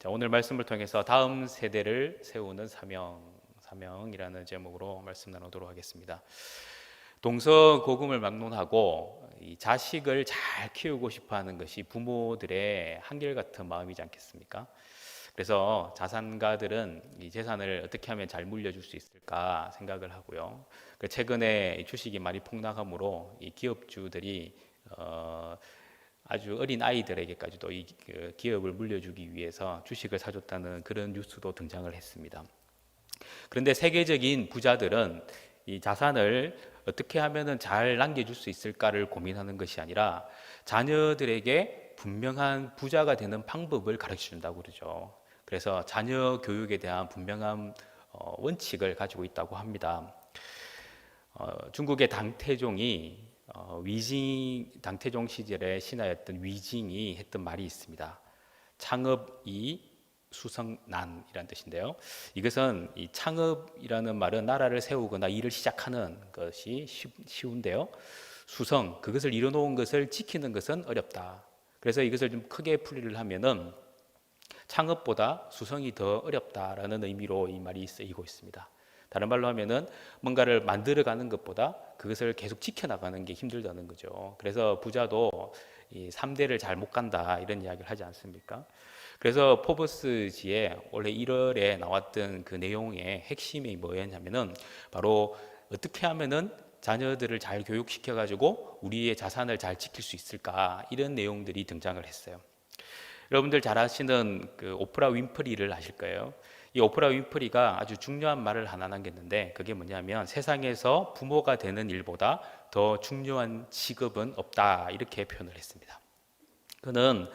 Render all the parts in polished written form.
자, 오늘 말씀을 통해서 다음 세대를 세우는 사명이라는 제목으로 말씀 나누도록 하겠습니다. 동서고금을 막론하고 이 자식을 잘 키우고 싶어하는 것이 부모들의 한결같은 마음이지 않겠습니까? 그래서 자산가들은 이 재산을 어떻게 하면 잘 물려줄 수 있을까 생각을 하고요. 최근에 주식이 많이 폭락하므로 이 기업주들이 아주 어린 아이들에게까지도 이 기업을 물려주기 위해서 주식을 사줬다는 그런 뉴스도 등장을 했습니다. 그런데 세계적인 부자들은 이 자산을 어떻게 하면 잘 남겨줄 수 있을까를 고민하는 것이 아니라 자녀들에게 분명한 부자가 되는 방법을 가르쳐 준다고 그러죠. 그래서 자녀 교육에 대한 분명한 원칙을 가지고 있다고 합니다. 중국의 당태종이 당태종 시절의 신하였던 위징이 했던 말이 있습니다. 창업이 수성난이라는 뜻인데요. 이것은 이 창업이라는 말은 나라를 세우거나 일을 시작하는 것이 쉬운데요. 수성, 그것을 이뤄놓은 것을 지키는 것은 어렵다. 그래서 이것을 좀 크게 풀이를 하면은 창업보다 수성이 더 어렵다라는 의미로 이 말이 쓰이고 있습니다. 다른 말로 하면은 뭔가를 만들어가는 것보다 그것을 계속 지켜나가는 게 힘들다는 거죠. 그래서 부자도 이 3대를 잘 못 간다 이런 이야기를 하지 않습니까? 그래서 포브스지에 올해 1월에 나왔던 그 내용의 핵심이 뭐였냐면은 바로 어떻게 하면은 자녀들을 잘 교육시켜 가지고 우리의 자산을 잘 지킬 수 있을까 이런 내용들이 등장을 했어요. 여러분들 잘 아시는 그 오프라 윈프리를 아실 거예요. 이 오프라 윈프리가 아주 중요한 말을 하나 남겼는데 그게 뭐냐면 세상에서 부모가 되는 일보다 더 중요한 직업은 없다 이렇게 표현을 했습니다. 그는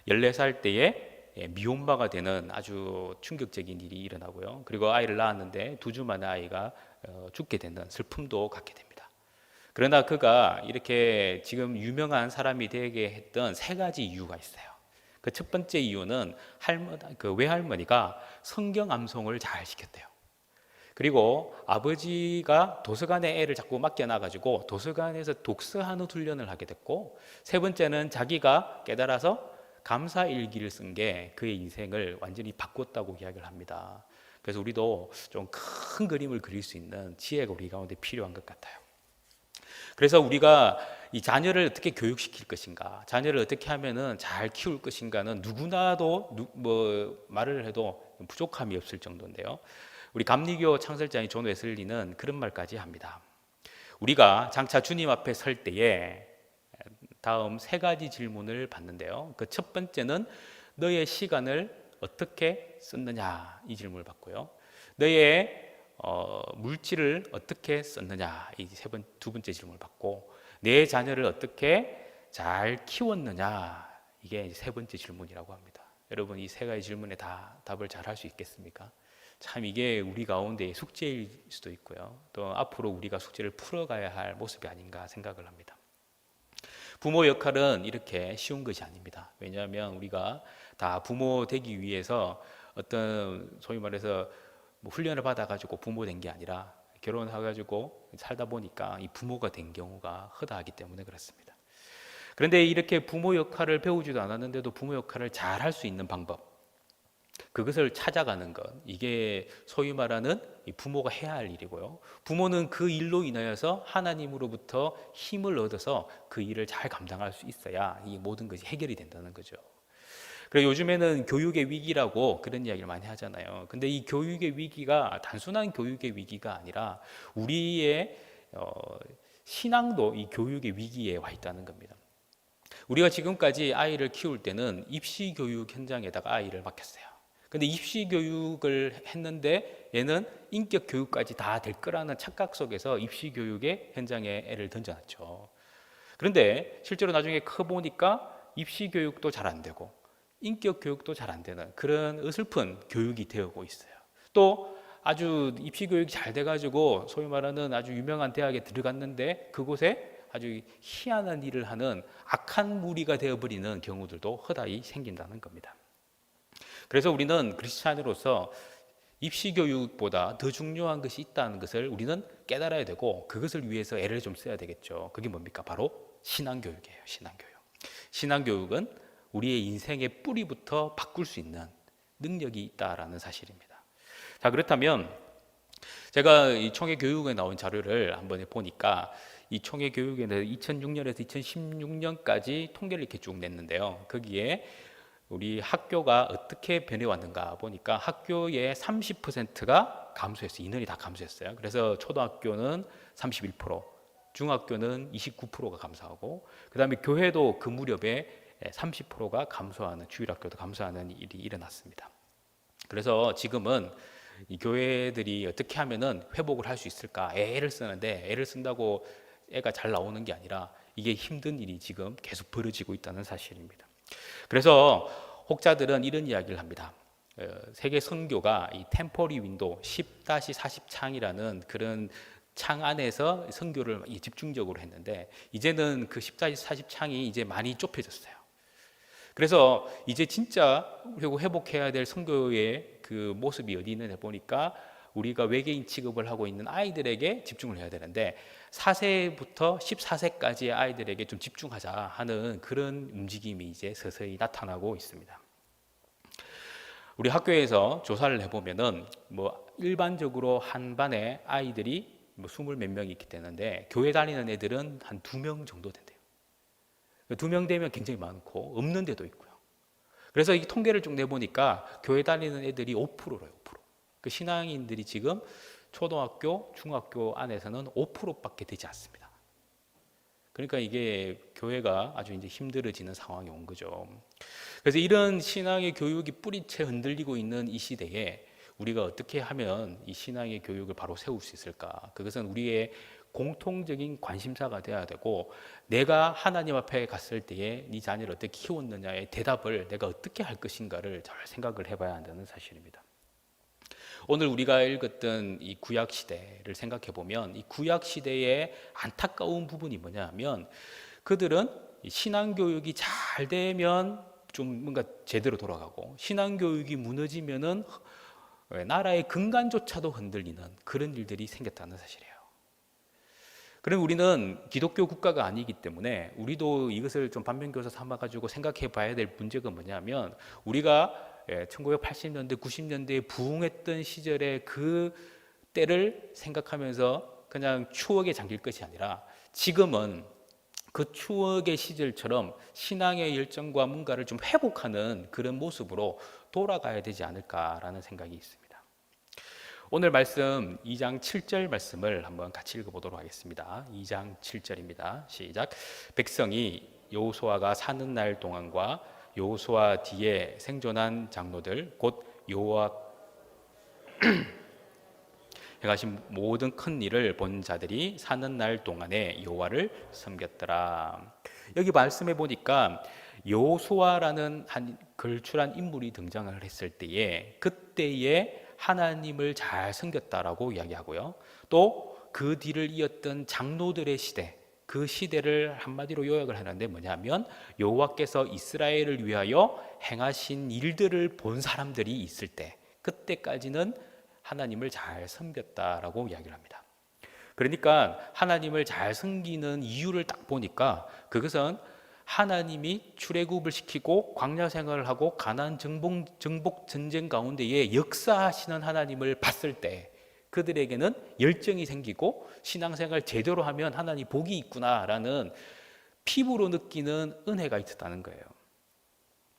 14살 때에 미혼모가 되는 아주 충격적인 일이 일어나고요. 그리고 아이를 낳았는데 2주 만에 아이가 죽게 되는 슬픔도 갖게 됩니다. 그러나 그가 이렇게 지금 유명한 사람이 되게 했던 3가지 이유가 있어요. 그 첫 번째 이유는 외할머니가 성경 암송을 잘 시켰대요. 그리고 아버지가 도서관에 애를 자꾸 맡겨놔가지고 도서관에서 독서하는 훈련을 하게 됐고, 세 번째는 자기가 깨달아서 감사일기를 쓴 게 그의 인생을 완전히 바꿨다고 이야기를 합니다. 그래서 우리도 좀 큰 그림을 그릴 수 있는 지혜가 우리 가운데 필요한 것 같아요. 그래서 우리가 이 자녀를 어떻게 교육시킬 것인가, 자녀를 어떻게 하면은 잘 키울 것인가는 누구나도 말을 해도 부족함이 없을 정도인데요. 우리 감리교 창설자인 존 웨슬리는 그런 말까지 합니다. 우리가 장차 주님 앞에 설 때에 다음 3가지 질문을 받는데요. 그 첫 번째는 너의 시간을 어떻게 썼느냐 이 질문을 받고요. 너의 물질을 어떻게 썼느냐 이 두 번째 질문을 받고, 내 자녀를 어떻게 잘 키웠느냐 이게 3번째 질문이라고 합니다. 여러분 이 3가지 질문에 다 답을 잘 할 수 있겠습니까? 참 이게 우리 가운데의 숙제일 수도 있고요. 또 앞으로 우리가 숙제를 풀어가야 할 모습이 아닌가 생각을 합니다. 부모 역할은 이렇게 쉬운 것이 아닙니다. 왜냐하면 우리가 다 부모 되기 위해서 어떤 소위 말해서 훈련을 받아가지고 부모 된 게 아니라 결혼해가지고 살다 보니까 이 부모가 된 경우가 허다하기 때문에 그렇습니다. 그런데 이렇게 부모 역할을 배우지도 않았는데도 부모 역할을 잘 할 수 있는 방법, 그것을 찾아가는 것, 이게 소위 말하는 부모가 해야 할 일이고요. 부모는 그 일로 인하여서 하나님으로부터 힘을 얻어서 그 일을 잘 감당할 수 있어야 이 모든 것이 해결이 된다는 거죠. 그리고 요즘에는 교육의 위기라고 그런 이야기를 많이 하잖아요. 근데 이 교육의 위기가 단순한 교육의 위기가 아니라 우리의 신앙도 이 교육의 위기에 와 있다는 겁니다. 우리가 지금까지 아이를 키울 때는 입시 교육 현장에다가 아이를 맡겼어요. 근데 입시 교육을 했는데 얘는 인격 교육까지 다 될 거라는 착각 속에서 입시 교육의 현장에 애를 던져놨죠. 그런데 실제로 나중에 커보니까 입시 교육도 잘 안 되고 인격 교육도 잘 안 되는 그런 어설픈 교육이 되어오고 있어요. 또 아주 입시 교육이 잘 돼가지고 소위 말하는 아주 유명한 대학에 들어갔는데 그곳에 아주 희한한 일을 하는 악한 무리가 되어버리는 경우들도 허다히 생긴다는 겁니다. 그래서 우리는 크리스찬으로서 입시 교육보다 더 중요한 것이 있다는 것을 우리는 깨달아야 되고, 그것을 위해서 애를 좀 써야 되겠죠. 그게 뭡니까? 바로 신앙교육이에요. 신앙교육은 우리의 인생의 뿌리부터 바꿀 수 있는 능력이 있다라는 사실입니다. 자, 그렇다면 제가 이 총회교육에 나온 자료를 한번 보니까 이 총회교육에 대해서 2006년에서 2016년까지 통계를 이렇게 쭉 냈는데요. 거기에 우리 학교가 어떻게 변해왔는가 보니까 학교의 30%가 감소했어요. 인원이 다 감소했어요. 그래서 초등학교는 31%, 중학교는 29%가 감소하고, 그 다음에 교회도 그 무렵에 30%가 감소하는, 주일학교도 감소하는 일이 일어났습니다. 그래서 지금은 이 교회들이 어떻게 하면은 회복을 할 수 있을까 애를 쓰는데, 애를 쓴다고 애가 잘 나오는 게 아니라 이게 힘든 일이 지금 계속 벌어지고 있다는 사실입니다. 그래서 혹자들은 이런 이야기를 합니다. 세계 선교가 이 템포리 윈도우 10-40 창이라는 그런 창 안에서 선교를 집중적으로 했는데, 이제는 그 10-40 창이 이제 많이 좁혀졌어요. 그래서 이제 진짜 그리고 회복해야 될 선교의 그 모습이 어디 있느냐 보니까 우리가 외계인 취급을 하고 있는 아이들에게 집중을 해야 되는데, 4세부터 14세까지의 아이들에게 좀 집중하자 하는 그런 움직임이 이제 서서히 나타나고 있습니다. 우리 학교에서 조사를 해보면은 뭐 일반적으로 한 반에 아이들이 뭐 20 몇 명이 있기 때문에 교회 다니는 애들은 한 2명 정도 된대요. 2명 되면 굉장히 많고 없는 데도 있고요. 그래서 이 통계를 쭉 내보니까 교회 다니는 애들이 5%래요. 5%. 그 신앙인들이 지금 초등학교, 중학교 안에서는 5%밖에 되지 않습니다. 그러니까 이게 교회가 아주 이제 힘들어지는 상황이 온 거죠. 그래서 이런 신앙의 교육이 뿌리채 흔들리고 있는 이 시대에 우리가 어떻게 하면 이 신앙의 교육을 바로 세울 수 있을까? 그것은 우리의 공통적인 관심사가 되어야 되고, 내가 하나님 앞에 갔을 때에 네 자녀를 어떻게 키웠느냐의 대답을 내가 어떻게 할 것인가를 잘 생각을 해봐야 한다는 사실입니다. 오늘 우리가 읽었던 이 구약 시대를 생각해 보면 이 구약 시대의 안타까운 부분이 뭐냐면, 그들은 신앙 교육이 잘 되면 좀 뭔가 제대로 돌아가고, 신앙 교육이 무너지면은 나라의 근간조차도 흔들리는 그런 일들이 생겼다는 사실이에요. 그럼 우리는 기독교 국가가 아니기 때문에 우리도 이것을 좀 반면교사 삼아가지고 생각해 봐야 될 문제가 뭐냐면, 우리가 1980년대, 90년대에 부흥했던 시절의 그 때를 생각하면서 그냥 추억에 잠길 것이 아니라, 지금은 그 추억의 시절처럼 신앙의 열정과 뭔가를 좀 회복하는 그런 모습으로 돌아가야 되지 않을까라는 생각이 있습니다. 오늘 말씀 2장 7절 말씀을 한번 같이 읽어보도록 하겠습니다. 2장 7절입니다. 시작. 백성이 여호수아가 사는 날 동안과 여호수아 뒤에 생존한 장로들 곧 여호와 행하신 모든 큰 일을 본 자들이 사는 날 동안에 여호와를 섬겼더라. 여기 말씀해 보니까 여호수아라는 한 걸출한 인물이 등장을 했을 때에 그때에 하나님을 잘 섬겼다라고 이야기하고요. 또 그 뒤를 이었던 장로들의 시대, 그 시대를 한마디로 요약을 하는데 뭐냐면, 여호와께서 이스라엘을 위하여 행하신 일들을 본 사람들이 있을 때, 그때까지는 하나님을 잘 섬겼다라고 이야기를 합니다. 그러니까 하나님을 잘 섬기는 이유를 딱 보니까 그것은 하나님이 출애굽을 시키고 광야 생활을 하고 가나안 정복 전쟁 가운데에 역사하시는 하나님을 봤을 때 그들에게는 열정이 생기고 신앙생활 제대로 하면 하나님 복이 있구나라는 피부로 느끼는 은혜가 있었다는 거예요.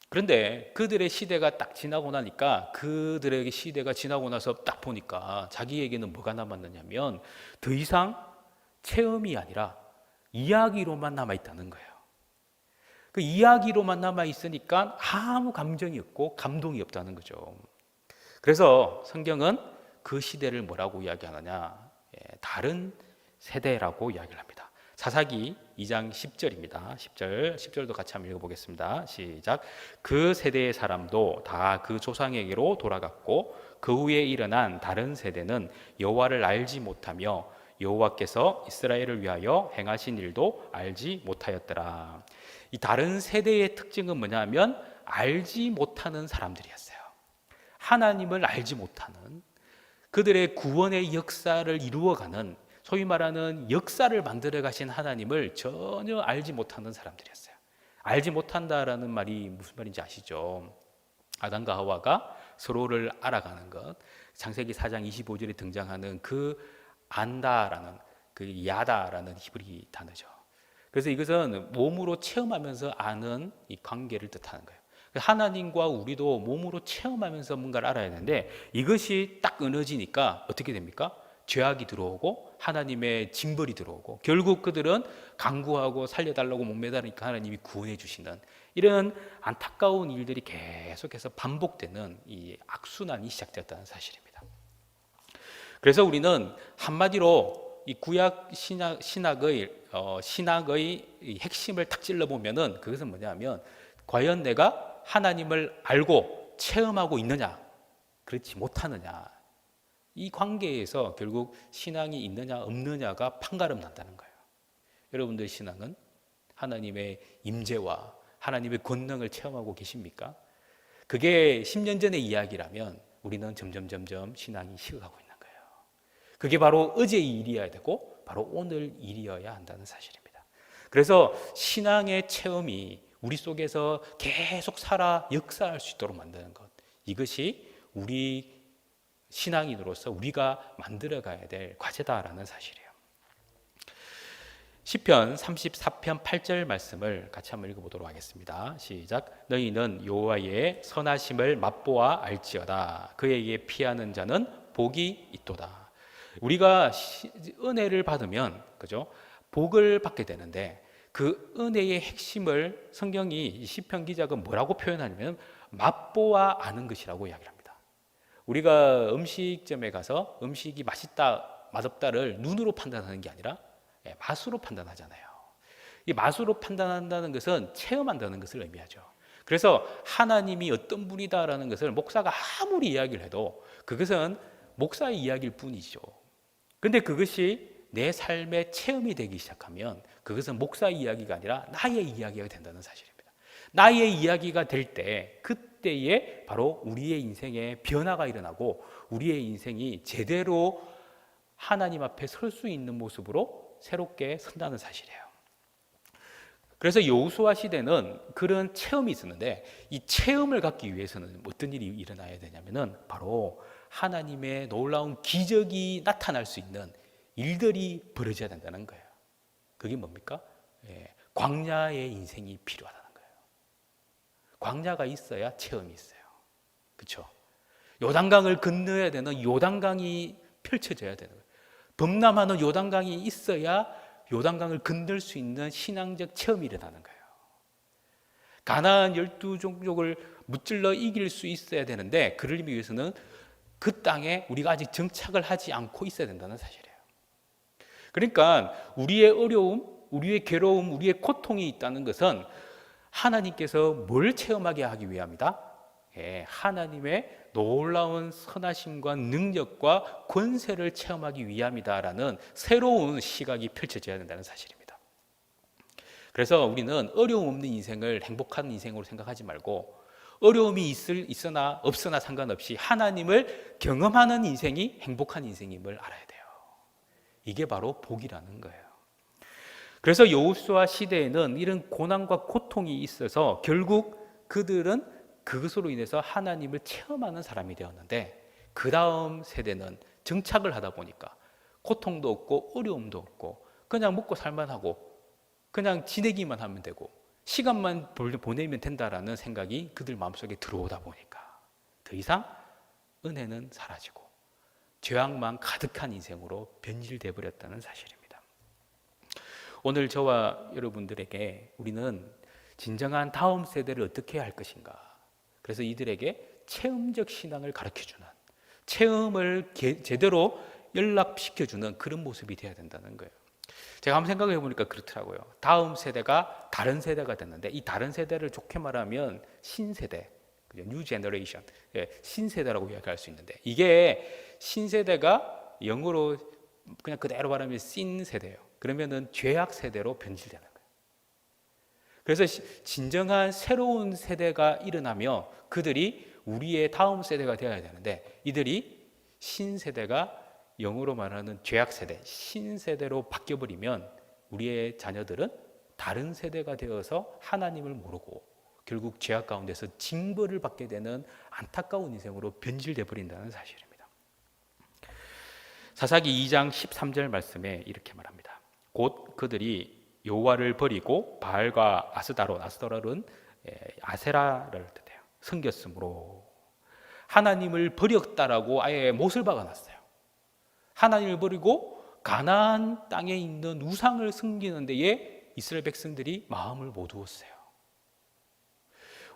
그런데 그들의 시대가 딱 지나고 나니까, 그들에게 시대가 지나고 나서 딱 보니까 자기에게는 뭐가 남았느냐면 더 이상 체험이 아니라 이야기로만 남아있다는 거예요. 그 이야기로만 남아있으니까 아무 감정이 없고 감동이 없다는 거죠. 그래서 성경은 그 시대를 뭐라고 이야기하느냐, 다른 세대라고 이야기를 합니다. 사사기 2장 10절입니다. 10절도 같이 한번 읽어보겠습니다. 시작. 그 세대의 사람도 다 그 조상에게로 돌아갔고 그 후에 일어난 다른 세대는 여호와를 알지 못하며 여호와께서 이스라엘을 위하여 행하신 일도 알지 못하였더라. 이 다른 세대의 특징은 뭐냐면 알지 못하는 사람들이었어요. 하나님을 알지 못하는, 그들의 구원의 역사를 이루어가는, 소위 말하는 역사를 만들어 가신 하나님을 전혀 알지 못하는 사람들이었어요. 알지 못한다라는 말이 무슨 말인지 아시죠? 아담과 하와가 서로를 알아가는 것. 창세기 4장 25절에 등장하는 그 안다라는 그 야다라는 히브리 단어죠. 그래서 이것은 몸으로 체험하면서 아는 이 관계를 뜻하는 거예요. 하나님과 우리도 몸으로 체험하면서 뭔가를 알아야 되는데 이것이 딱 끊어지니까 어떻게 됩니까? 죄악이 들어오고 하나님의 징벌이 들어오고 결국 그들은 간구하고 살려달라고 목매다니까 하나님이 구원해 주시는 이런 안타까운 일들이 계속해서 반복되는 이 악순환이 시작되었다는 사실입니다. 그래서 우리는 한마디로 이 구약 신학의 핵심을 탁 찔러 보면은 그것은 뭐냐면 과연 내가 하나님을 알고 체험하고 있느냐, 그렇지 못하느냐, 이 관계에서 결국 신앙이 있느냐 없느냐가 판가름 난다는 거예요. 여러분들의 신앙은 하나님의 임재와 하나님의 권능을 체험하고 계십니까? 그게 10년 전의 이야기라면 우리는 점점 신앙이 식어가고 있는 거예요. 그게 바로 어제의 일이어야 되고 바로 오늘 일이어야 한다는 사실입니다. 그래서 신앙의 체험이 우리 속에서 계속 살아 역사할 수 있도록 만드는 것, 이것이 우리 신앙인으로서 우리가 만들어가야 될 과제다라는 사실이에요. 시편 34편 8절 말씀을 같이 한번 읽어보도록 하겠습니다. 시작. 너희는 여호와의 선하심을 맛보아 알지어다. 그에게 피하는 자는 복이 있도다. 우리가 은혜를 받으면 그죠? 복을 받게 되는데 그 은혜의 핵심을 성경이 시편 기자가 뭐라고 표현하냐면 맛보아 아는 것이라고 이야기를 합니다. 우리가 음식점에 가서 음식이 맛있다, 맛없다를 눈으로 판단하는 게 아니라 맛으로 판단하잖아요. 이 맛으로 판단한다는 것은 체험한다는 것을 의미하죠. 그래서 하나님이 어떤 분이다라는 것을 목사가 아무리 이야기를 해도 그것은 목사의 이야기일 뿐이죠. 그런데 그것이 내 삶의 체험이 되기 시작하면 그것은 목사의 이야기가 아니라 나의 이야기가 된다는 사실입니다. 나의 이야기가 될 때 그때에 바로 우리의 인생에 변화가 일어나고 우리의 인생이 제대로 하나님 앞에 설 수 있는 모습으로 새롭게 선다는 사실이에요. 그래서 여호수아 시대는 그런 체험이 있었는데 이 체험을 갖기 위해서는 어떤 일이 일어나야 되냐면은 바로 하나님의 놀라운 기적이 나타날 수 있는 일들이 벌어져야 된다는 거예요. 그게 뭡니까? 광야의 인생이 필요하다는 거예요. 광야가 있어야 체험이 있어요. 그렇죠? 요단강을 건너야 되는 요단강이 펼쳐져야 되는 거예요. 범람하는 요단강이 있어야 요단강을 건널 수 있는 신앙적 체험이 일어나는 거예요. 가나안 12종족을 무찔러 이길 수 있어야 되는데 그를 위해서는 그 땅에 우리가 아직 정착을 하지 않고 있어야 된다는 사실이에요. 그러니까 우리의 어려움, 우리의 괴로움, 우리의 고통이 있다는 것은 하나님께서 뭘 체험하게 하기 위함이다? 하나님의 놀라운 선하심과 능력과 권세를 체험하기 위함이다라는 새로운 시각이 펼쳐져야 된다는 사실입니다. 그래서 우리는 어려움 없는 인생을 행복한 인생으로 생각하지 말고 어려움이 있으나 없으나 상관없이 하나님을 경험하는 인생이 행복한 인생임을 알아야 돼요. 이게 바로 복이라는 거예요. 그래서 여호수아 시대에는 이런 고난과 고통이 있어서 결국 그들은 그것으로 인해서 하나님을 체험하는 사람이 되었는데 그 다음 세대는 정착을 하다 보니까 고통도 없고 어려움도 없고 그냥 먹고 살만 하고 그냥 지내기만 하면 되고 시간만 보내면 된다라는 생각이 그들 마음속에 들어오다 보니까 더 이상 은혜는 사라지고 죄악만 가득한 인생으로 변질돼 버렸다는 사실입니다. 오늘 저와 여러분들에게 우리는 진정한 다음 세대를 어떻게 해야 할 것인가? 그래서 이들에게 체험적 신앙을 가르쳐주는, 체험을 제대로 연락시켜주는 그런 모습이 되어야 된다는 거예요. 제가 한번 생각해 보니까 그렇더라고요. 다음 세대가 다른 세대가 됐는데 이 다른 세대를 좋게 말하면 신세대, New Generation, 신세대라고 이야기할 수 있는데 이게 신세대가 영어로 그냥 그대로 말하면 신세대예요. 그러면은 죄악 세대로 변질되는 거예요. 그래서 진정한 새로운 세대가 일어나며 그들이 우리의 다음 세대가 되어야 되는데 이들이 신세대가 영어로 말하는 죄악 세대, 신세대로 바뀌어버리면 우리의 자녀들은 다른 세대가 되어서 하나님을 모르고 결국 죄악 가운데서 징벌을 받게 되는 안타까운 인생으로 변질돼 버린다는 사실입니다. 사사기 2장 13절 말씀에 이렇게 말합니다. 곧 그들이 여호와를 버리고 바알과 아스다롯은 아세라를 뜻해요. 섬겼으므로 하나님을 버렸다라고 아예 못을 박아놨어요. 하나님을 버리고 가나안 땅에 있는 우상을 섬기는 데에 이스라엘 백성들이 마음을 못 두었어요.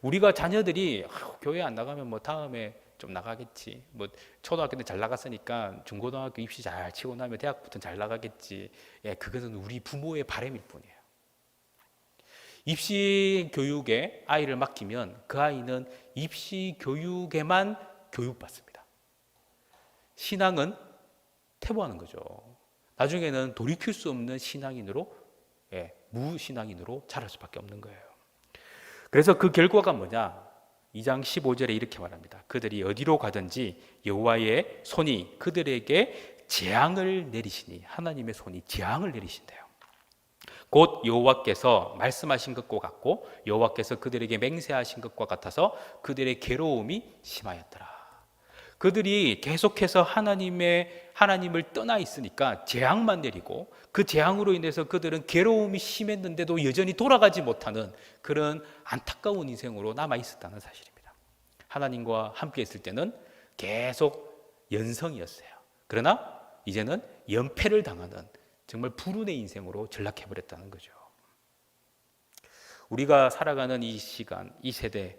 우리가 자녀들이 교회 안 나가면 뭐 다음에 좀 나가겠지, 뭐 초등학교 때 잘 나갔으니까 중고등학교 입시 잘 치고 나면 대학부터 잘 나가겠지, 그것은 우리 부모의 바람일 뿐이에요. 입시 교육에 아이를 맡기면 그 아이는 입시 교육에만 교육받습니다. 신앙은 퇴보하는 거죠. 나중에는 돌이킬 수 없는 신앙인으로, 무신앙인으로 자랄 수밖에 없는 거예요. 그래서 그 결과가 뭐냐? 2장 15절에 이렇게 말합니다. 그들이 어디로 가든지 여호와의 손이 그들에게 재앙을 내리시니, 하나님의 손이 재앙을 내리신대요. 곧 여호와께서 말씀하신 것과 같고 여호와께서 그들에게 맹세하신 것과 같아서 그들의 괴로움이 심하였더라. 그들이 계속해서 하나님을 떠나 있으니까 재앙만 내리고, 그 재앙으로 인해서 그들은 괴로움이 심했는데도 여전히 돌아가지 못하는 그런 안타까운 인생으로 남아 있었다는 사실입니다. 하나님과 함께 있을 때는 계속 연성이었어요. 그러나 이제는 연패를 당하는 정말 불운의 인생으로 전락해버렸다는 거죠. 우리가 살아가는 이 시간, 이 세대,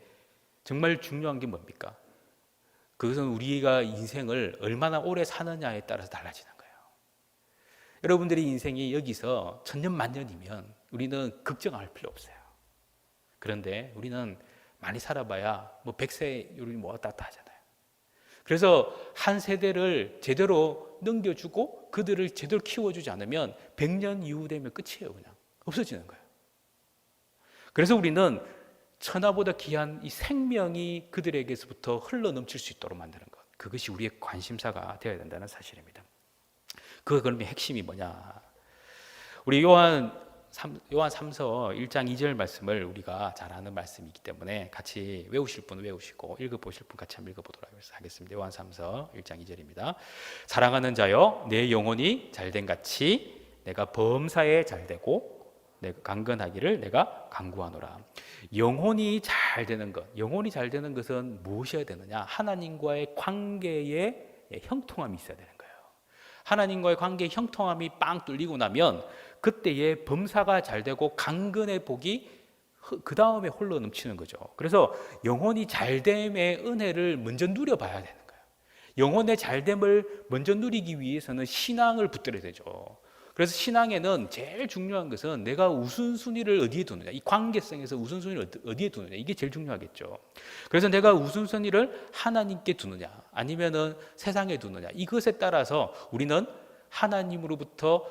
정말 중요한 게 뭡니까? 그것은 우리가 인생을 얼마나 오래 사느냐에 따라서 달라지는 거예요. 여러분들의 인생이 여기서 천년만년이면 우리는 걱정할 필요 없어요. 그런데 우리는 많이 살아봐야 뭐 100세 우리 뭐 왔다 갔다 하잖아요. 그래서 한 세대를 제대로 넘겨주고 그들을 제대로 키워주지 않으면 100년 이후 되면 끝이에요. 그냥 없어지는 거예요. 그래서 우리는 천하보다 귀한 이 생명이 그들에게서부터 흘러넘칠 수 있도록 만드는 것, 그것이 우리의 관심사가 되어야 된다는 사실입니다. 그 그러면 핵심이 뭐냐? 우리 요한 3서 1장 2절 말씀을 우리가 잘 아는 말씀이기 때문에 같이 외우실 분은 외우시고 읽어보실 분 같이 한번 읽어보도록 하겠습니다. 요한 3서 1장 2절입니다. 사랑하는 자여, 내 영혼이 잘된 같이 내가 범사에 잘되고 내가 강건하기를 내가 간구하노라. 영혼이 잘 되는 것, 영혼이 잘 되는 것은 무엇이어야 되느냐? 하나님과의 관계에 형통함이 있어야 되는 거예요. 하나님과의 관계의 형통함이 빵 뚫리고 나면 그때의 범사가 잘 되고 강건의 복이 그 다음에 홀로 넘치는 거죠. 그래서 영혼이 잘됨의 은혜를 먼저 누려봐야 되는 거예요. 영혼의 잘됨을 먼저 누리기 위해서는 신앙을 붙들어야 되죠. 그래서 신앙에는 제일 중요한 것은 내가 우선순위를 어디에 두느냐, 이 관계성에서 우선순위를 어디에 두느냐, 이게 제일 중요하겠죠. 그래서 내가 우선순위를 하나님께 두느냐 아니면은 세상에 두느냐, 이것에 따라서 우리는 하나님으로부터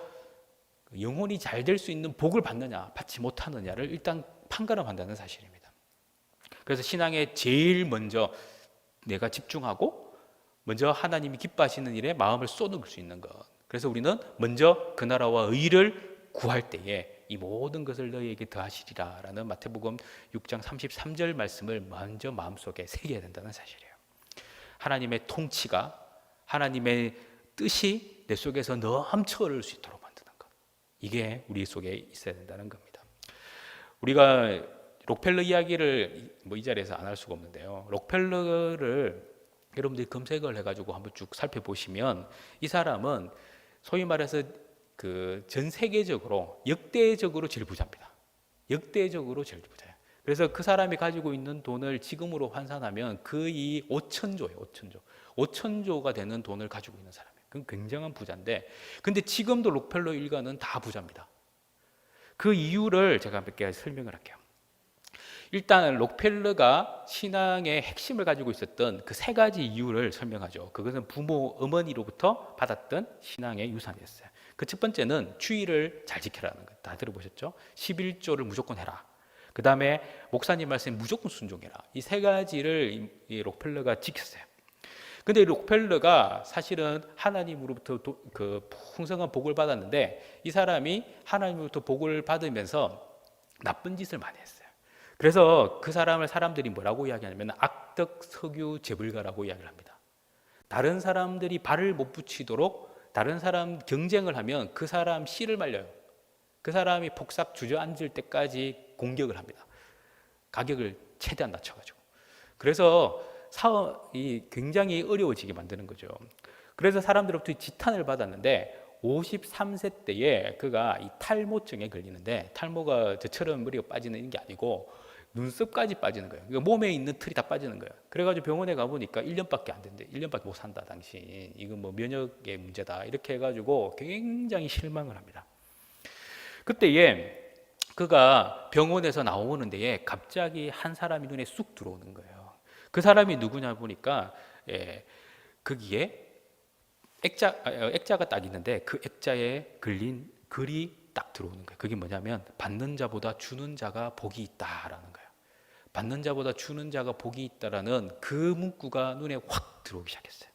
영혼이 잘 될 수 있는 복을 받느냐 받지 못하느냐를 일단 판가름한다는 사실입니다. 그래서 신앙에 제일 먼저 내가 집중하고 먼저 하나님이 기뻐하시는 일에 마음을 쏟을 수 있는 것, 그래서 우리는 먼저 그 나라와 의를 구할 때에 이 모든 것을 너희에게 더하시리라 라는 마태복음 6장 33절 말씀을 먼저 마음속에 새겨야 된다는 사실이에요. 하나님의 통치가, 하나님의 뜻이 내 속에서 넘쳐 흐를 수 있도록 만드는 것, 이게 우리 속에 있어야 된다는 겁니다. 우리가 록펠러 이야기를 이 자리에서 안 할 수가 없는데요, 록펠러를 여러분들이 검색을 해가지고 한번 쭉 살펴보시면 이 사람은 소위 말해서 그 전 세계적으로 역대적으로 제일 부자입니다. 역대적으로 제일 부자예요. 그래서 그 사람이 가지고 있는 돈을 지금으로 환산하면 거의 5천조예요. 5천조가 되는 돈을 가지고 있는 사람이에요. 그건 굉장한 부자인데, 근데 지금도 록펠러 일가는 다 부자입니다. 그 이유를 제가 몇 개 설명을 할게요. 일단 록펠러가 신앙의 핵심을 가지고 있었던 그 세 가지 이유를 설명하죠. 그것은 부모, 어머니로부터 받았던 신앙의 유산이었어요. 그 첫 번째는 주의를 잘 지켜라는 거, 다 들어보셨죠? 11조를 무조건 해라. 그 다음에 목사님 말씀에 무조건 순종해라. 이 세 가지를 이 록펠러가 지켰어요. 근데 록펠러가 사실은 하나님으로부터 그 풍성한 복을 받았는데, 이 사람이 하나님으로부터 복을 받으면서 나쁜 짓을 많이 했어요. 그래서 그 사람을 사람들이 뭐라고 이야기하냐면 악덕 석유 재벌가라고 이야기를 합니다. 다른 사람들이 발을 못 붙이도록 다른 사람 경쟁을 하면 그 사람 씨를 말려요. 그 사람이 폭삭 주저앉을 때까지 공격을 합니다. 가격을 최대한 낮춰가지고. 그래서 사업이 굉장히 어려워지게 만드는 거죠. 그래서 사람들로부터 지탄을 받았는데 53세 때에 그가 이 탈모증에 걸리는데, 탈모가 저처럼 머리가 빠지는 게 아니고 눈썹까지 빠지는 거예요. 그러니까 몸에 있는 털이 다 빠지는 거예요. 그래가지고 병원에 가보니까 1년밖에 안 된대. 1년밖에 못 산다 당신. 이건 뭐 면역의 문제다. 이렇게 해가지고 굉장히 실망을 합니다. 그때에 그가 병원에서 나오는 데에 갑자기 한 사람이 눈에 쑥 들어오는 거예요. 그 사람이 누구냐 보니까 거기에 액자가 딱 있는데 그 액자에 걸린 글이 딱 들어오는 거예요. 그게 뭐냐면 받는 자보다 주는 자가 복이 있다라는 거예요. 받는 자보다 주는 자가 복이 있다라는 그 문구가 눈에 확 들어오기 시작했어요.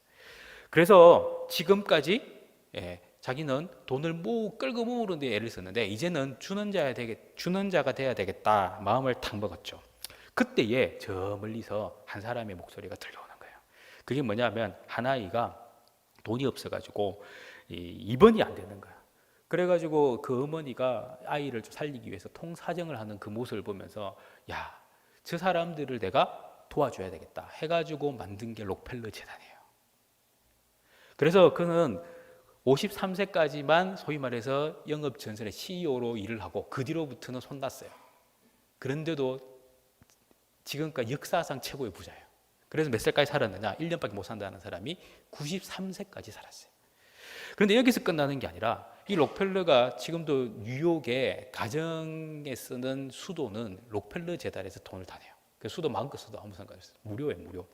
그래서 지금까지 자기는 돈을 끌고 모으는 데 애를 썼는데 이제는 주는 자가 돼야 되겠다 마음을 탁 먹었죠. 그때에 저 멀리서 한 사람의 목소리가 들려오는 거예요. 그게 뭐냐면 한 아이가 돈이 없어가지고 입원이 안 되는 거야. 그래가지고 그 어머니가 아이를 좀 살리기 위해서 통사정을 하는 그 모습을 보면서 야, 저 사람들을 내가 도와줘야 되겠다 해가지고 만든 게 록펠러 재단이에요. 그래서 그는 53세까지만 소위 말해서 영업전선의 CEO로 일을 하고 그 뒤로부터는 손 놨어요. 그런데도 지금까지 역사상 최고의 부자예요. 그래서 몇 살까지 살았느냐? 1년밖에 못 산다는 사람이 93세까지 살았어요. 그런데 여기서 끝나는 게 아니라 이 록펠러가 지금도 뉴욕의 가정에 쓰는 수도는 록펠러 재단에서 돈을 다 내요. 그 수도 마음껏 써도 아무 상관없어요. 무료예요, 무료.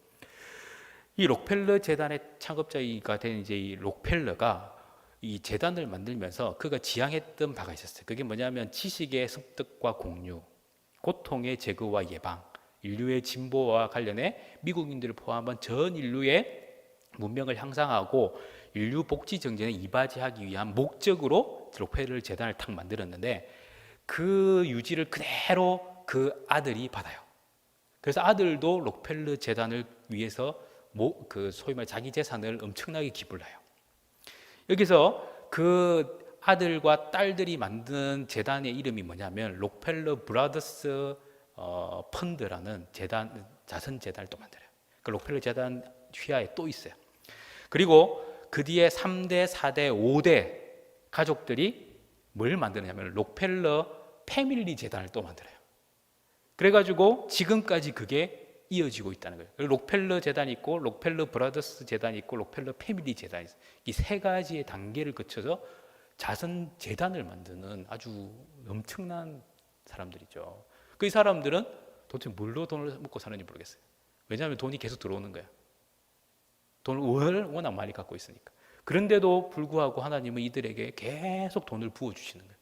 이 록펠러 재단의 창업자가 된 이제 이 록펠러가 이 재단을 만들면서 그가 지향했던 바가 있었어요. 그게 뭐냐면 지식의 습득과 공유, 고통의 제거와 예방, 인류의 진보와 관련해 미국인들을 포함한 전 인류의 문명을 향상하고 인류 복지 정전에 이바지하기 위한 목적으로 록펠러 재단을 탁 만들었는데 그 유지를 그대로 그 아들이 받아요. 그래서 아들도 록펠러 재단을 위해서 그 소위 말 자기 재산을 엄청나게 기부를 해요. 여기서 그 아들과 딸들이 만든 재단의 이름이 뭐냐면 록펠러 브라더스 펀드라는 재단, 자선 재단을 또 만들어요. 그 록펠러 재단 휘하에 또 있어요. 그리고 그 뒤에 3대, 4대, 5대 가족들이 뭘 만드냐면 록펠러 패밀리 재단을 또 만들어요. 그래가지고 지금까지 그게 이어지고 있다는 거예요. 록펠러 재단이 있고 록펠러 브라더스 재단이 있고 록펠러 패밀리 재단이 있어요. 이 세 가지의 단계를 거쳐서 자선 재단을 만드는 아주 엄청난 사람들이죠. 그 사람들은 도대체 뭘로 돈을 먹고 사는지 모르겠어요. 왜냐하면 돈이 계속 들어오는 거야. 돈을 워낙 많이 갖고 있으니까. 그런데도 불구하고 하나님은 이들에게 계속 돈을 부어주시는 거예요.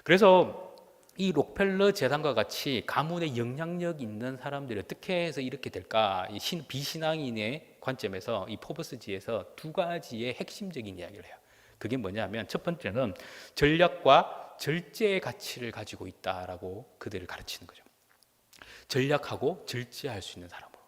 그래서 이 록펠러 재단과 같이 가문에 영향력 있는 사람들이 어떻게 해서 이렇게 될까? 비신앙인의 관점에서 이 포브스지에서 두 가지의 핵심적인 이야기를 해요. 그게 뭐냐면 첫 번째는 전략과 절제의 가치를 가지고 있다라고 그들을 가르치는 거죠. 전략하고 절제할 수 있는 사람으로.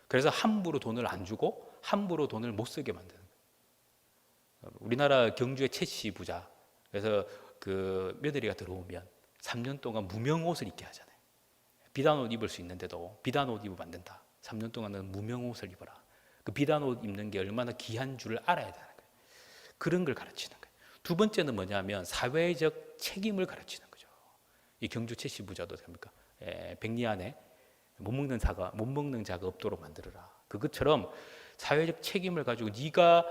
그래서 함부로 돈을 안 주고 함부로 돈을 못 쓰게 만드는 거예요. 우리나라 경주의 최씨 부자. 그래서 그 며느리가 들어오면 3년 동안 무명 옷을 입게 하잖아요. 비단 옷 입을 수 있는데도 비단 옷 입으면 안 된다. 3년 동안은 무명 옷을 입어라. 그 비단 옷 입는 게 얼마나 귀한 줄을 알아야 되는 거예요. 그런 걸 가르치는 거예요. 두 번째는 뭐냐면 사회적 책임을 가르치는 거죠. 이 경주 최씨 부자도 됩니까? 백리 안에 못 먹는 자가 없도록 만들어라. 그것처럼 사회적 책임을 가지고 네가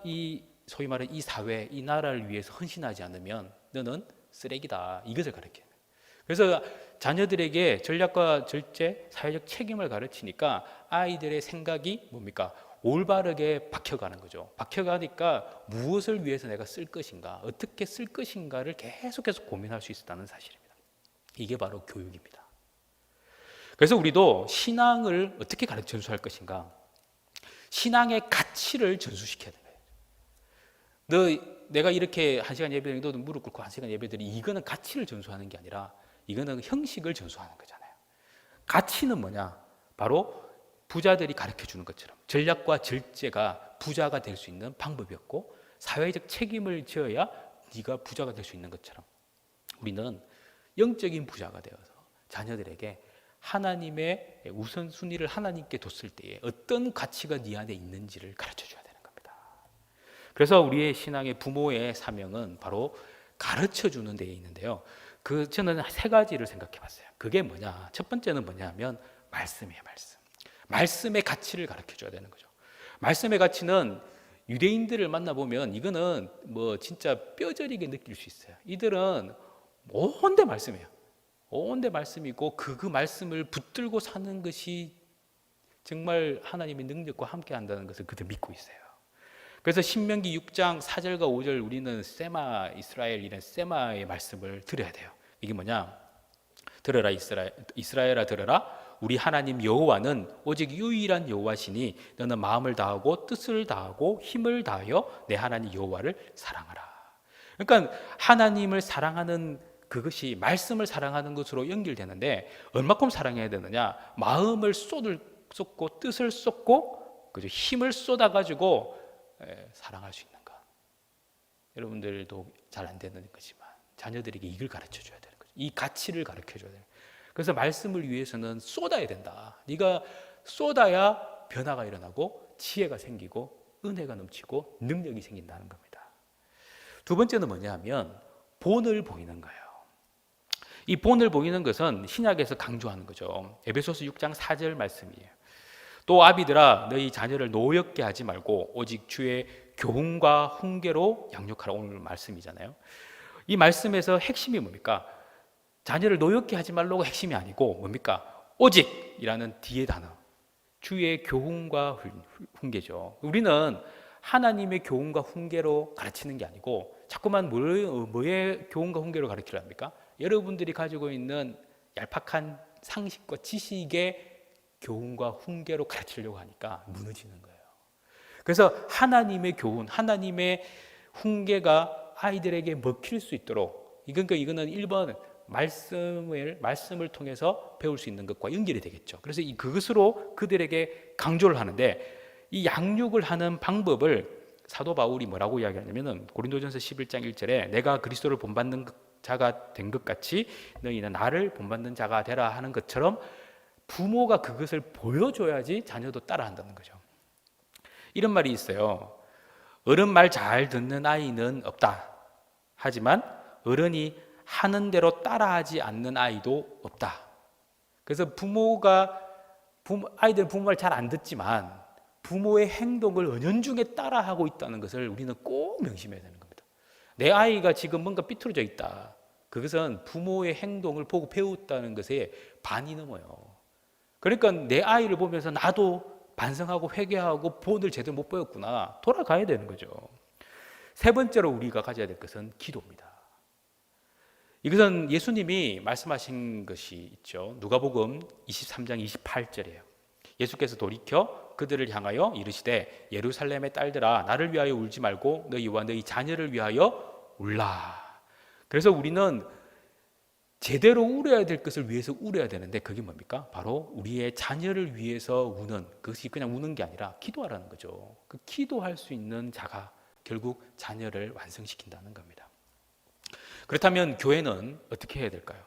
이 소위 말하는 이 사회, 이 나라를 위해서 헌신하지 않으면 너는 쓰레기다. 이것을 가르쳐요. 그래서 자녀들에게 전략과 절제, 사회적 책임을 가르치니까 아이들의 생각이 뭡니까? 올바르게 박혀가는 거죠. 박혀가니까 무엇을 위해서 내가 쓸 것인가, 어떻게 쓸 것인가를 계속해서 고민할 수 있었다는 사실입니다. 이게 바로 교육입니다. 그래서 우리도 신앙을 어떻게 전수할 것인가? 신앙의 가치를 전수시켜야 돼요. 내가 이렇게 1시간 예배드리고 너도 무릎 꿇고 1시간 예배드리 이거는 가치를 전수하는 게 아니라 이거는 형식을 전수하는 거잖아요. 가치는 뭐냐? 바로 부자들이 가르쳐 주는 것처럼 전략과 절제가 부자가 될 수 있는 방법이었고, 사회적 책임을 지어야 네가 부자가 될 수 있는 것처럼 우리는 영적인 부자가 되어서 자녀들에게 하나님의 우선순위를 하나님께 뒀을 때에 어떤 가치가 네 안에 있는지를 가르쳐 줘야 되는 겁니다. 그래서 우리의 신앙의 부모의 사명은 바로 가르쳐 주는 데에 있는데요. 저는 세 가지를 생각해 봤어요. 그게 뭐냐? 첫 번째는 뭐냐면 말씀이에요, 말씀. 말씀의 가치를 가르쳐 줘야 되는 거죠. 말씀의 가치는 유대인들을 만나보면 이거는 뭐 진짜 뼈저리게 느낄 수 있어요. 이들은 온데 말씀이에요. 온데 말씀이고 그 말씀을 붙들고 사는 것이 정말 하나님의 능력과 함께 한다는 것을 그들 믿고 있어요. 그래서 신명기 6장 4절과 5절 우리는 세마 이스라엘 이런 세마의 말씀을 들어야 돼요. 이게 뭐냐? 들어라 이스라엘아 들어라, 우리 하나님 여호와는 오직 유일한 여호와시니 너는 마음을 다하고 뜻을 다하고 힘을 다하여 내 하나님 여호와를 사랑하라. 그러니까 하나님을 사랑하는 그것이 말씀을 사랑하는 것으로 연결되는데, 얼마큼 사랑해야 되느냐? 마음을 쏟고 뜻을 쏟고 그죠? 힘을 쏟아가지고 사랑할 수 있는가? 여러분들도 잘 안 되는 거지만 자녀들에게 이걸 가르쳐 줘야 되는 거죠. 이 가치를 가르쳐 줘야 돼요. 그래서 말씀을 위해서는 쏟아야 된다. 네가 쏟아야 변화가 일어나고 지혜가 생기고 은혜가 넘치고 능력이 생긴다는 겁니다. 두 번째는 뭐냐면 본을 보이는 거예요. 이 본을 보이는 것은 신약에서 강조하는 거죠. 에베소서 6장 4절 말씀이에요. 또 아비들아 너희 자녀를 노엽게 하지 말고 오직 주의 교훈과 훈계로 양육하라. 오늘 말씀이잖아요. 이 말씀에서 핵심이 뭡니까? 자녀를 노엽게 하지 말라고 핵심이 아니고 뭡니까? 오직이라는 뒤에 단어, 주의 교훈과 훈계죠. 우리는 하나님의 교훈과 훈계로 가르치는 게 아니고 자꾸만 뭐의 교훈과 훈계로 가르치려 합니까? 여러분들이 가지고 있는 얄팍한 상식과 지식의 교훈과 훈계로 가르치려고 하니까 무너지는 거예요. 그래서 하나님의 교훈, 하나님의 훈계가 아이들에게 먹힐 수 있도록, 이거는 1번 말씀을 통해서 배울 수 있는 것과 연결이 되겠죠. 그래서 그것으로 그들에게 강조를 하는데, 이 양육을 하는 방법을 사도 바울이 뭐라고 이야기하냐면은 고린도전서 11장 1절에 내가 그리스도를 본받는 자가 된 것 같이 너희는 나를 본받는 자가 되라 하는 것처럼 부모가 그것을 보여줘야지 자녀도 따라한다는 거죠. 이런 말이 있어요. 어른 말 잘 듣는 아이는 없다. 하지만 어른이 하는 대로 따라하지 않는 아이도 없다. 그래서 아이들은 부모 말 잘 안 듣지만 부모의 행동을 은연중에 따라하고 있다는 것을 우리는 꼭 명심해야 되는 겁니다. 내 아이가 지금 뭔가 삐뚤어져 있다. 그것은 부모의 행동을 보고 배웠다는 것에 반이 넘어요. 그러니까 내 아이를 보면서 나도 반성하고 회개하고 본을 제대로 못 보였구나. 돌아가야 되는 거죠. 세 번째로 우리가 가져야 될 것은 기도입니다. 이것은 예수님이 말씀하신 것이 있죠. 누가복음 23장 28절이에요. 예수께서 돌이켜 그들을 향하여 이르시되 예루살렘의 딸들아 나를 위하여 울지 말고 너희와 너희 자녀를 위하여 울라. 그래서 우리는 제대로 울어야 될 것을 위해서 울어야 되는데 그게 뭡니까? 바로 우리의 자녀를 위해서 우는, 그것이 그냥 우는 게 아니라 기도하라는 거죠. 그 기도할 수 있는 자가 결국 자녀를 완성시킨다는 겁니다. 그렇다면 교회는 어떻게 해야 될까요?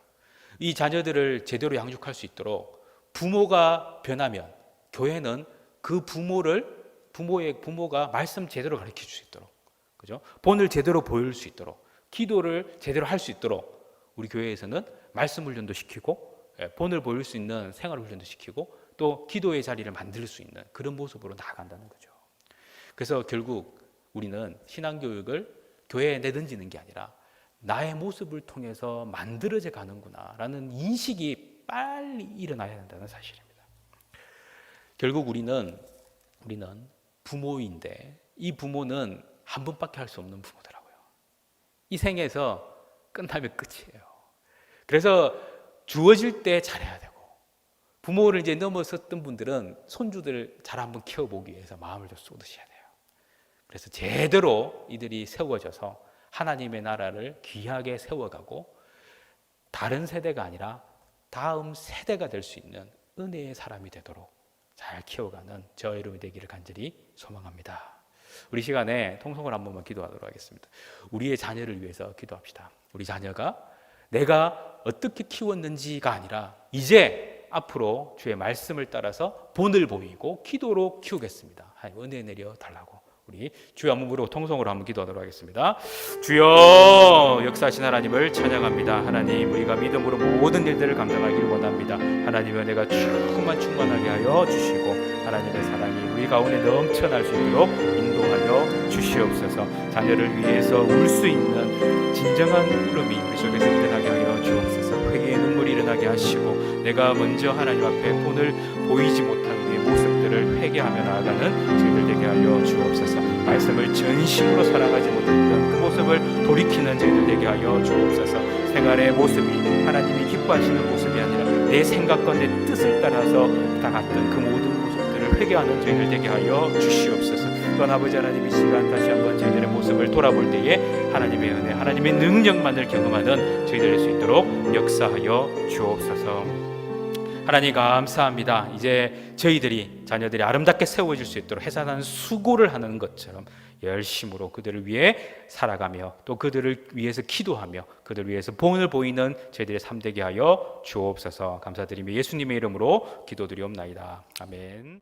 이 자녀들을 제대로 양육할 수 있도록 부모가 변하면 교회는 그 부모가 말씀 제대로 가르쳐 줄 수 있도록, 그죠? 본을 제대로 보일 수 있도록, 기도를 제대로 할 수 있도록 우리 교회에서는 말씀 훈련도 시키고 본을 보일 수 있는 생활 훈련도 시키고 또 기도의 자리를 만들 수 있는 그런 모습으로 나아간다는 거죠. 그래서 결국 우리는 신앙교육을 교회에 내던지는 게 아니라 나의 모습을 통해서 만들어져 가는구나라는 인식이 빨리 일어나야 된다는 사실입니다. 결국 우리는 부모인데 이 부모는 한 번밖에 할 수 없는 부모더라고요. 이 생에서 끝나면 끝이에요. 그래서 주어질 때 잘해야 되고, 부모를 이제 넘어섰던 분들은 손주들 잘 한번 키워보기 위해서 마음을 좀 쏟으셔야 돼요. 그래서 제대로 이들이 세워져서 하나님의 나라를 귀하게 세워가고 다른 세대가 아니라 다음 세대가 될 수 있는 은혜의 사람이 되도록 잘 키워가는 저와 여러분이 되기를 간절히 소망합니다. 우리 시간에 통성을 한 번만 기도하도록 하겠습니다. 우리의 자녀를 위해서 기도합시다. 우리 자녀가 내가 어떻게 키웠는지가 아니라 이제 앞으로 주의 말씀을 따라서 본을 보이고 기도로 키우겠습니다. 하나님 은혜 내려 달라고 우리 주여 한번 부르고 통성으로 한번 기도하도록 하겠습니다. 주여 역사하신 하나님을 찬양합니다. 하나님 우리가 믿음으로 모든 일들을 감당하기를 원합니다. 하나님의 은혜가 충만하게 하여 주시고 하나님의 사랑이 우리 가운데 넘쳐날 수 있도록 인도하여 주시옵소서. 자녀를 위해서 울 수 있는 진정한 울음이 우리 속에서 일어나게 하여 주옵소서. 회개의 눈물이 일어나게 하시고 내가 먼저 하나님 앞에 본을 보이지 못한 우리의 모습들을 회개하며 나아가는 저희들 되게 하여 주옵소서. 말씀을 전심으로 살아가지 못했던 그 모습을 돌이키는 저희들 되게 하여 주옵소서. 생활의 모습이 하나님이 기뻐하시는 모습이 아니라 내 생각과 내 뜻을 따라서 나갔던 그 모든 모습들을 회개하는 저희들 되게 하여 주시옵소서. 또한 아버지 하나님 이 시간 다시 한번 저희들의 모습을 돌아볼 때에 하나님의 은혜, 하나님의 능력만을 경험하는 저희들 될 수 있도록 역사하여 주옵소서. 하나님 감사합니다. 이제 저희들이 자녀들이 아름답게 세워질 수 있도록 해산한 수고를 하는 것처럼 열심으로 그들을 위해 살아가며 또 그들을 위해서 기도하며 그들을 위해서 본을 보이는 저희들의 삶 되게 하여 주옵소서. 감사드리며 예수님의 이름으로 기도드리옵나이다. 아멘.